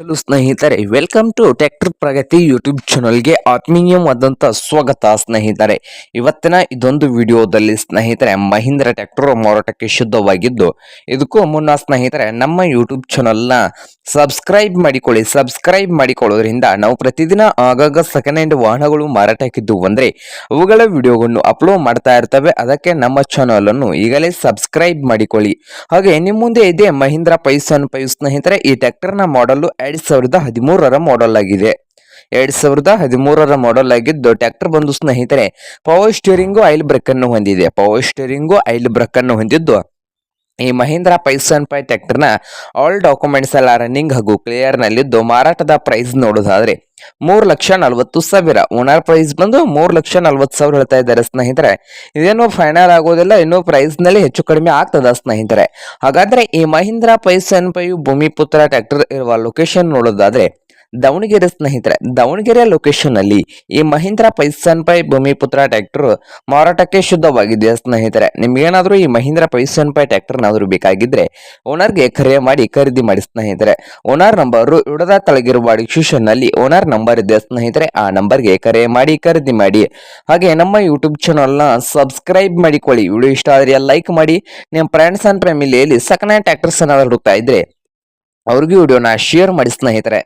Hello ಸ್ನೇಹಿತರೆ, welcome to tractor Pragati YouTube ಚಾನಲ್ಗೆ ಆತ್ಮೀಯವಾದಂಥ ಸ್ವಾಗತ ಸ್ನೇಹಿತರೆ. ಇವತ್ತಿನ ಇದೊಂದು ವಿಡಿಯೋದಲ್ಲಿ ಸ್ನೇಹಿತರೆ ಮಹೀಂದ್ರ ಟ್ರ್ಯಾಕ್ಟರ್ ಮಾರಾಟಕ್ಕೆ ಶುದ್ಧವಾಗಿದ್ದು, ಇದಕ್ಕೂ ಮುನ್ನ ಸ್ನೇಹಿತರೆ ನಮ್ಮ ಯೂಟ್ಯೂಬ್ ಚಾನಲ್ನ ಸಬ್ಸ್ಕ್ರೈಬ್ ಮಾಡಿಕೊಳ್ಳಿ. ಸಬ್ಸ್ಕ್ರೈಬ್ ಮಾಡಿಕೊಳ್ಳೋದ್ರಿಂದ ನಾವು ಪ್ರತಿದಿನ ಆಗಾಗ ಸೆಕೆಂಡ್ ಹ್ಯಾಂಡ್ ವಾಹನಗಳು ಮಾರಾಟಕ್ಕಿದ್ದು ಅಂದರೆ ಅವುಗಳ ವಿಡಿಯೋಗಳನ್ನು ಅಪ್ಲೋಡ್ ಮಾಡ್ತಾ ಇರ್ತವೆ. ಅದಕ್ಕೆ ನಮ್ಮ ಚಾನಲ್ ಅನ್ನು ಈಗಲೇ ಸಬ್ಸ್ಕ್ರೈಬ್ ಮಾಡಿಕೊಳ್ಳಿ. ಹಾಗೆ ನಿಮ್ಮ ಮುಂದೆ ಇದೆ ಮಹೀಂದ್ರ ಪೈಸನ್ 5 ಸ್ನೇಹಿತರೆ. ಈ ಟ್ರ್ಯಾಕ್ಟರ್ನ ಮಾಡಲು 2013ರ ಮಾಡೆಲ್ ಆಗಿದೆ. 2013ರ ಮಾಡೆಲ್ ಆಗಿದ್ದು ಟ್ರ್ಯಾಕ್ಟರ್ ಬಂದು ಸ್ನೇಹಿತರೆ ಪವರ್ ಸ್ಟೀರಿಂಗು ಆಯಿಲ್ ಬ್ರೇಕ್ ಅನ್ನು ಹೊಂದಿದೆ. ಪವರ್ ಸ್ಟೀರಿಂಗು ಆಯಿಲ್ ಬ್ರೇಕ್ ಅನ್ನು ಹೊಂದಿದ್ದು ಈ ಮಹೀಂದ್ರ ಪೈಸನ್ 5 ಟ್ರ್ಯಾಕ್ಟರ್ನ ಆಲ್ ಡಾಕ್ಯುಮೆಂಟ್ಸ್ ಎಲ್ಲ ರನ್ನಿಂಗ್ ಹಾಗೂ ಕ್ಲಿಯರ್ ನಲ್ಲಿದ್ದು, ಮಾರಾಟದ ಪ್ರೈಸ್ ನೋಡೋದಾದ್ರೆ 3,40,000. ಓನರ್ ಪ್ರೈಸ್ ಬಂದು 3,40,000 ಹೇಳ್ತಾ ಇದ್ದಾರೆ ಸ್ನೇಹಿತರೆ. ಇದೇನು ಫೈನಲ್ ಆಗೋದಿಲ್ಲ, ಇನ್ನೂ ಪ್ರೈಸ್ ನಲ್ಲಿ ಹೆಚ್ಚು ಕಡಿಮೆ ಆಗ್ತದ ಸ್ನೇಹಿತರೆ. ಹಾಗಾದ್ರೆ ಈ ಮಹೀಂದ್ರ ಪೈಸನ್ 5 ಭೂಮಿಪುತ್ರ ಟ್ರ್ಯಾಕ್ಟರ್ ಇರುವ ಲೊಕೇಶನ್ ನೋಡೋದಾದ್ರೆ ದಾವಣಗೆರೆ ಸ್ನೇಹಿತರೆ. ದಾವಣಗೆರೆ ಲೊಕೇಶನ್ ಅಲ್ಲಿ ಈ ಮಹೀಂದ್ರ ಪೈಸನ್ 5 ಭೂಮಿಪುತ್ರ ಟ್ರ್ಯಾಕ್ಟರ್ ಮಾರಾಟಕ್ಕೆ ಶುದ್ಧವಾಗಿದೆ ಸ್ನೇಹಿತರೆ. ನಿಮ್ಗೇನಾದ್ರೂ ಈ ಮಹೀಂದ್ರ ಪೈಸನ್ 5 ಟ್ರ್ಯಾಕ್ಟರ್ ನಾದ್ರೂ ಬೇಕಾಗಿದ್ರೆ ಓನರ್ಗೆ ಕರೆ ಮಾಡಿ ಖರೀದಿ ಮಾಡಿ ಸ್ನೇಹಿತರೆ. ಓನರ್ ನಂಬರ್ ಇಡದ ತಳಗಿರುವ ಡಿಸ್ಕ್ರಿಪ್ಷನ್ ನಲ್ಲಿ ಓನರ್ ನಂಬರ್ ಇದೆ ಸ್ನೇಹಿತರೆ. ಆ ನಂಬರ್ಗೆ ಕರೆ ಮಾಡಿ ಖರೀದಿ ಮಾಡಿ. ಹಾಗೆ ನಮ್ಮ ಯೂಟ್ಯೂಬ್ ಚಾನಲ್ ನ ಸಬ್ಸ್ಕ್ರೈಬ್ ಮಾಡಿಕೊಳ್ಳಿ. ವಿಡಿಯೋ ಇಷ್ಟ ಆದ್ರೆ ಲೈಕ್ ಮಾಡಿ. ನಿಮ್ಮ ಫ್ರೆಂಡ್ಸ್ ಅಂಡ್ ಫ್ಯಾಮಿಲಿಯಲ್ಲಿ ಸೆಕೆಂಡ್ ಹ್ಯಾಂಡ್ ಟ್ರ್ಯಾಕ್ಟರ್ಸ್ ಏನಾದ್ರು ಹುಡುಕ್ತಾ ಇದ್ರೆ ಅವ್ರಿಗೆ ವಿಡಿಯೋನ ಶೇರ್ ಮಾಡಿ ಸ್ನೇಹಿತರೆ.